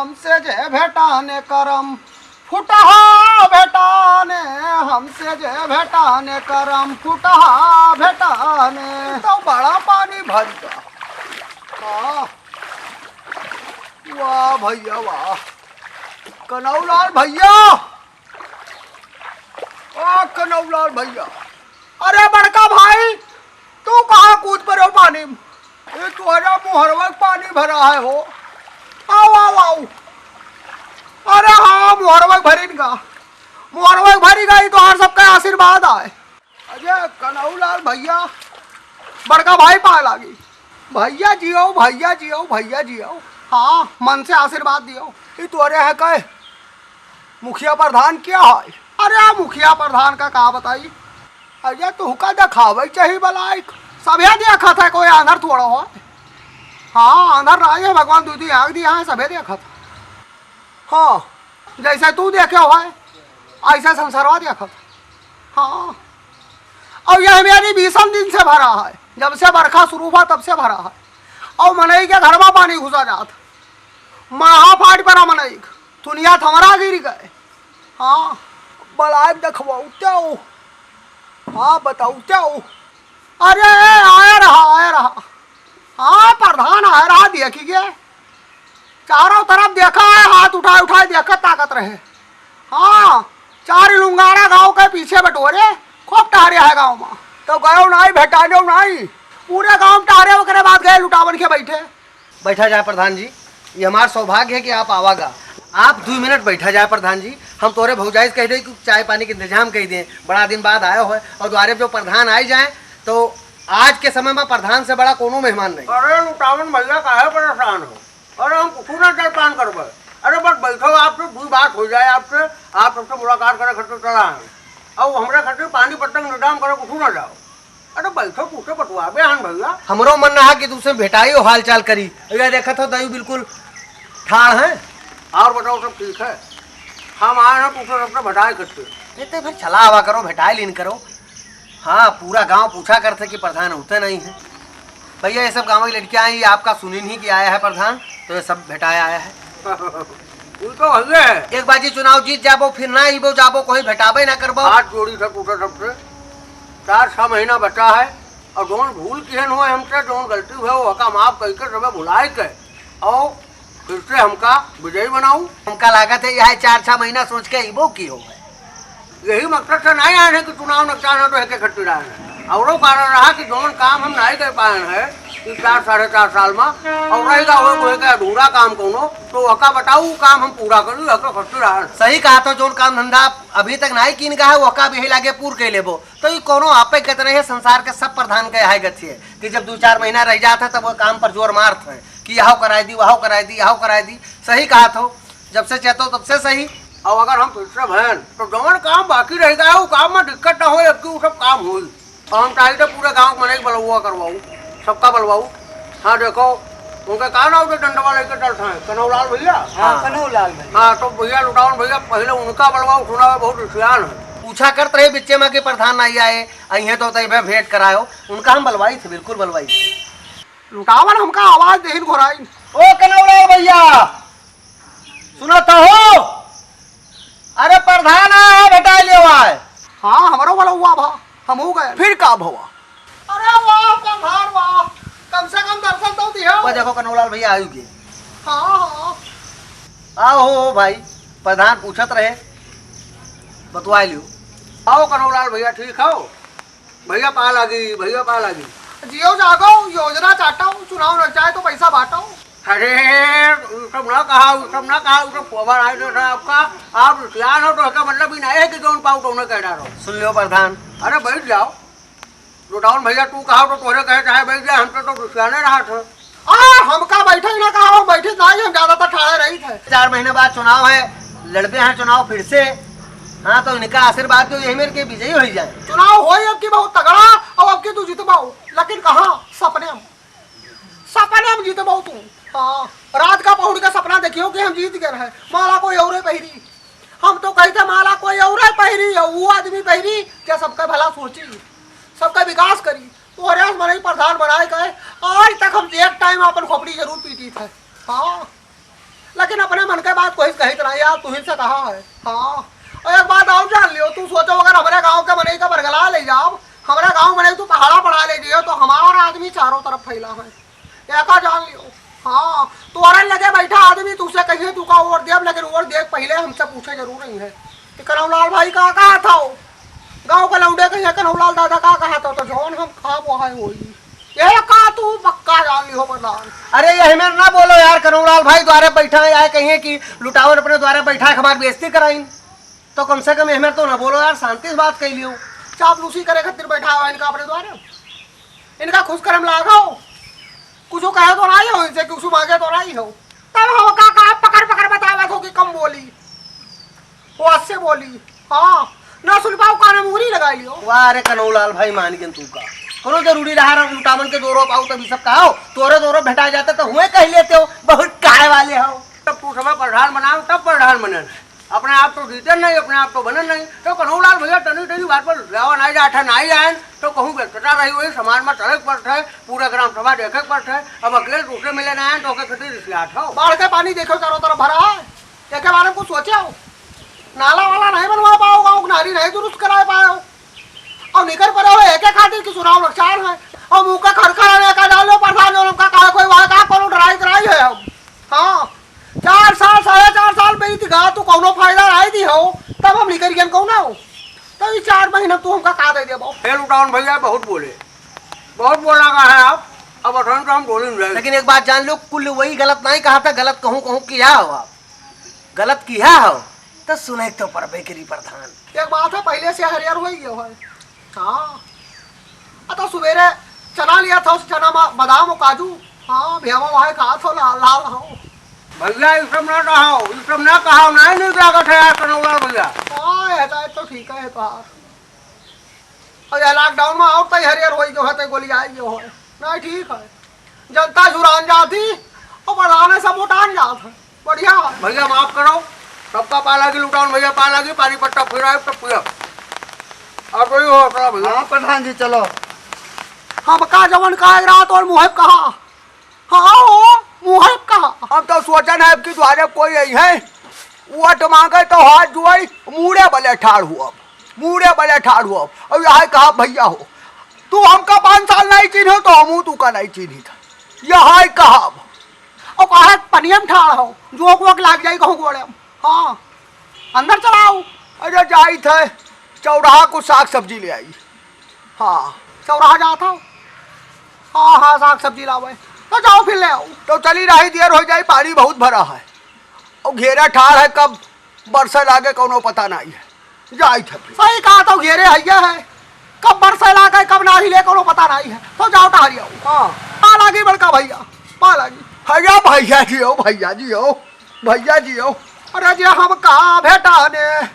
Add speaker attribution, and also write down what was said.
Speaker 1: हमसे जे भेटाने करम फुटहा भेटाने, हमसे जे भेटाने करम फुटहा भेटाने। तो बड़ा पानी भर गया। हाँ वाह भैया वाह, कनौलाल भैया, वाह कनौलाल भैया। अरे बड़का भाई तू कहाँ कूद पड़े हो पानी में? ये तुम्हारा मुहरवा पानी भरा है हो। आओ आओ आओ। अरे हाँ मुहरवा भरी गई तो हर सबका आशीर्वाद आए। अजय कनौलाल भैया बड़का भाई पा लागी। भैया जियो भैया जियो भैया जियो। हाँ मन से आशीर्वाद दियो। ये तुम्हारे है कहे मुखिया प्रधान क्या है? अरे मुखिया प्रधान का कहा बताई। अजय तुहका दिखावे चाहिए बलाइक, सभे देखा था, कोई आंधर थोड़ा हो। हाँ आंधर राज है, भगवान दूधी आग दिया है, सभे देखा था। हाँ जैसे तू देखे हो है ऐसा संसारवा देखा था। हाँ और यह मेरी 20 दिन से भरा है, जब से बरखा शुरू हुआ तब से भरा है। और मनई के घर में पानी घुसा जाता, महा फाट पड़ा मनई, दुनिया थमरा गिर गए। हाँ बलाइक देखवाऊ क्या हो? हाँ बताऊ क्या हो? अरे आया रहा। हाँ प्रधान आया रहा, देखिए चारों तरफ देखा है, हाथ उठाए देखा ताकत रहे। हाँ 4 लुंगारा गांव के पीछे बटोरे खूब टहरे है गांव में, तो गयो नहीं भेटाने नहीं, पूरे गांव में टहरे। उसके बाद गए लुटावन के
Speaker 2: बैठा जाए प्रधान जी, ये हमारा सौभाग्य है कि आप आवागा। आप 2 मिनट बैठा जाए प्रधान जी, हम तोरे भौजाइश कह दे कि चाय पानी के इंतजाम कह दें, बड़ा दिन बाद आए हो और द्वारे जो प्रधान आई जाए, तो आज के समय में प्रधान से बड़ा कोनो मेहमान नहीं।
Speaker 3: अरे लुटावन भैया काहे परेशान हो? अरे हम कुछ ना जलपान करबे। अरे बस बैठो, आपसे 2 बात हो जाए आपसे, आप सबसे मुलाकात करे खातिर चला है और हमारे खातिर पानी पट्टन निजाम करे कुछ ना जाओ। अरे बैठो पूछे बटवाबे हन भैया।
Speaker 2: हमरो मन रहा कि तुमसे भेटाई हो, हाल चाल करी। देखा तो दही बिल्कुल ठाड़ है।
Speaker 3: और बताओ सब ठीक है? हम आए हैं पूछो सबसे भेटाई करते।
Speaker 2: तो फिर चला आवा करो, भेटाई लीन करो। हाँ पूरा गांव पूछा करते कि प्रधान होते नहीं है। भैया ये सब गांव की लड़कियां आई, आपका सुनीन ही कि आया है प्रधान, तो ये सब भेटाया आया है।
Speaker 3: तो भैया
Speaker 2: एक बाजी चुनाव जीत जाबो, फिर ना आइबो जाबो, कोई भेटाबे ना करबो।
Speaker 3: हाथ जोड़ी से पूछो सबसे, 4-6 महीना बचा है और जोन भूल किहन हुए हमसे, जोन गलती हुए वो हका माफ करके सब भुलाए के और फिर से हमका विजयी बनाऊं।
Speaker 2: हमका लागत है यह 4-6 महीना सोच के आइबो की हो।
Speaker 3: यही मकसद से नहीं आए हैं कि चुनाव नकसान तो एक खट्टी रहे हैं। और कारण रहा कि जोन काम हम नहीं कर पाए हैं कि 4-4.5 साल में, और रहेगा वो अधूरा काम कोनो, तो हका बताऊ काम हम पूरा करूँ, हका खट्टी रहे।
Speaker 2: सही कहा, तो जोन काम धंधा अभी तक नहीं कीन का है वो हका भी लागे पूर के लेबो। तो ये कोनो आपे कहते रहे संसार के सब प्रधान के है गति है कि जब 2-4 महीना रह जाता तब वो काम पर जोर मारते हैं कि यहाँ कराई दी, वहाँ कराई दी, यहाँ कराई दी। सही कहा तो, जब से चाहते तब से सही।
Speaker 3: और अगर हम फिर से भैन तो जौन काम बाकी रह गया वो काम में दिक्कत ना हो, जबकि वो सब काम हुई। और हम चाहिए पूरे गांव में नहीं बलुआ करवाऊँ, सबका बलवाऊँ। हाँ देखो उनके कहा ना उसे डंडवा लेकर चलते हैं, कनौलाल भैया।
Speaker 2: हाँ कनौलाल भैया।
Speaker 3: हाँ तो भैया लुटावन भैया पहले उनका बलवाऊ, सुना हुआ बहुत होशियार है।
Speaker 2: पूछा करते रहे बिच्चे में कि प्रधान नहीं आए, अहे तो भेंट करायो। उनका हम बलवाई थे, बिल्कुल बलवाई।
Speaker 1: लुटावन हमका आवाज देहिन घोराई।
Speaker 2: ओ कनौलाल भैया सुनो तो हो, अरे प्रधान आया भेटा ले आए।
Speaker 1: हाँ हमारो वाला हुआ भा, हम हो गए। फिर का भवा? अरे वाह प्रधान वाह, कम से कम दर्शन तो दिया।
Speaker 2: वो देखो कनौलाल भैया आयु के।
Speaker 1: हाँ
Speaker 2: आओ भाई, प्रधान पूछत रहे, बतवा लियो।
Speaker 3: आओ कनौलाल भैया ठीक हो? भैया पा लगी, भैया पा लगी।
Speaker 1: जियो जागो, योजना चाटाओ, चुनाव न चाहे तो पैसा बांटाओ।
Speaker 3: अरे सब ना कहा, सब ना कहा, सब पोवर आए थे आपका। आप होशियार हो तो इसका मतलब ही नहीं है कि जोन पाओ तो उन्हें कह डालो।
Speaker 2: सुन लियो प्रधान।
Speaker 3: अरे बैठ जाओ, लुटावन भैया तू कहा तो तोहरे कहे चाहे बैठ जाए, हमसे तो होशियार रहा था।
Speaker 1: हमका बैठे ही ना कहा, बैठे नहीं, हम ज्यादातर ठाड़े रही थे।
Speaker 2: 4 महीने बाद चुनाव है, लड़ते हैं चुनाव फिर से। हाँ तो इनका आशीर्वाद तो यही मेरे के विजयी हो जाए।
Speaker 1: चुनाव हो अब की बहुत तगड़ा, और अब की तू जीतबाऊ, लेकिन कहाँ सपने में जीतबाऊ तू। हाँ रात का पहुड़ का सपना देखियो कि हम जीत गए रहे, माला कोई और पहरी। हम तो कहते माला कोई और पहरी, वो आदमी पहरी क्या सबका भला सोची, सबका विकास करी। तो अरे मन प्रधान बनाए गए, आज तक हम एक टाइम अपन खोपड़ी जरूर पीटी थे। हाँ लेकिन अपने मन के बात कोई कही नहीं यार, तू ही से कहा है। हाँ और एक बात और जान लियो, तू सोचो अगर हमारे गांव के मनई का बरगला ले जाओ, हमारे गांव मनई तू पहाड़ा पढ़ा ले दियो तो हमारा आदमी चारों तरफ फैला है, ऐसा जान लियो। हाँ तुम्हारे लगे बैठा आदमी तुझसे कहिए तू का वोट दे, लेकिन वोट देख पहले हमसे पूछे जरूर नहीं है कि कन्हौलाल भाई कहा था, गाँव के लौंडे कहिए कन्हौलाल दादा कहा था, तो जौन हम खा वो है वही ये का तू पक्का जान लियो प्रधान।
Speaker 2: अरे ये हमें ना बोलो यार, कन्हौलाल भाई द्वारे बैठा है, आए कहिए कि लुटावन अपने द्वारे बैठा है, हमारी बेइज्जती कराई, तो कम से कम हमें तो ना बोलो यार, शांति से बात कह लियो।
Speaker 1: चापलूसी करे खातिर बैठा हुआ इनका अपने द्वारे, इनका खुश करम लागा हो, कुछ कहे तो नहीं हो इनसे, कुछ मांगे तो नहीं हो, तब हो का पकड़ पकड़ बतावा हो कि कम बोली वो अच्छे बोली। हाँ ना सुन पाओ काने मुहरी लगा लियो।
Speaker 2: वाह अरे कन्हौलाल भाई मान गए तू का करो जरूरी रहा लुटावन के दोरो पाऊ तभी सब कहो, तोरे दोरो भेटा जाते तो हुए कह लेते हो, बहुत काय वाले हो।
Speaker 3: तब तू समय प्रधान बनाओ तब प्रधान बनन, अपने आप तो जीते नहीं, अपने आप तो बनन नहीं। तो कन्हौलाल भैया तनी तनी बात पर लेवा नहीं जाता नहीं आए तो कहूँ व्यस्तता रही हुई, समाज में चले पड़ता है, पूरा ग्राम सभा देखे पड़ता है, अब अकेले दूसरे मिले नहीं आए तो खेती रिश्यात हो।
Speaker 1: बाढ़ के पानी देखो चारों तरफ भरा है, एक बारे में कुछ सोचे हो, नाला वाला नहीं बनवा पाओ, गाँव नाली नहीं दुरुस्त करा पाओ, और निकल पड़े हो एक खातिर की चुनाव नुकसान है, और मुँह का खड़खड़ा का डालो प्रधान जो उनका कहा कोई वहाँ का कौन डराई कराई है हम। हाँ 4 साल 4.5 साल बीत गया तो कौनो फायदा नहीं दी हो, तब हम निकल गए कौन हो, तो 4 महीने तू हमका कहा दे दे।
Speaker 3: फिर लुटावन भैया बहुत बोले, बहुत बोला का है आप, अब अठन तो हम बोलेंगे।
Speaker 2: लेकिन एक बात जान लो, कुल वही गलत नहीं कहा था, गलत कहूँ किया हो आप, गलत किया हो तो सुने तो पर बेकरी प्रधान।
Speaker 1: एक बात है पहले से हरियर हो गया है। हाँ तो सवेरे चना लिया था, उस चना में बादाम और काजू, हाँ भेवा वहाँ कहा था लाल लाल हो
Speaker 3: भैया ये सब ना कहो, ये सब ना कहो, नहीं लागत है यार कन्हौलाल भैया।
Speaker 1: हाँ ऐसा है तो ठीक है तो, और यह लॉकडाउन में और तय हरियर हो जो है तो गोली आई जो है नहीं ठीक है, जनता जुरान जाती और बढ़ाने सब उठान जात है, बढ़िया
Speaker 3: भैया माफ करो, सबका पाला की लुटावन भैया पाला की पानी पट्टा फिर आए तब पिया अब वही हो रहा भैया।
Speaker 4: हाँ प्रधान जी चलो।
Speaker 1: हम का जवन का रात और मुहब कहा, हाँ हो मुहब कहा,
Speaker 3: हम तो सोचन है कि द्वारे कोई यही है वोट मांगे तो हाथ जुआई मूड़े बले ठाड़ हुआ, मूड़े बले ठाड़ हुआ, और यहाँ कहा भैया हो तू हमका 5 साल नहीं चिन्हो तो हम तू का नहीं चिन्ही था, यहाँ कहा
Speaker 1: और कहा पनियम ठाड़ हो जोक वोक लाग जाई कहूँ गोड़े। हाँ अंदर चलाओ।
Speaker 3: अरे जाई थे चौराहा को साग सब्जी ले आई।
Speaker 1: हाँ चौराहा जाता हो, हाँ हाँ साग सब्जी लावे तो जाओ फिर ले आओ।
Speaker 3: तो चली रही देर हो जाए, पानी बहुत भरा है और घेरा ठाड़ है, कब बरसा लागे कोनो पता नहीं है, जाई थे।
Speaker 1: सही कहा तो घेरे हैया है, कब बरसे लागे कब नाही ले कोनो पता नहीं है, तो जाओ टहरी आओ।
Speaker 3: हाँ
Speaker 1: पा लागी बड़का भैया, पा लागी।
Speaker 3: भैया भैया जी हो, भैया जी हो, भैया जी हो।
Speaker 1: अरे जी हम कहा भेटा ने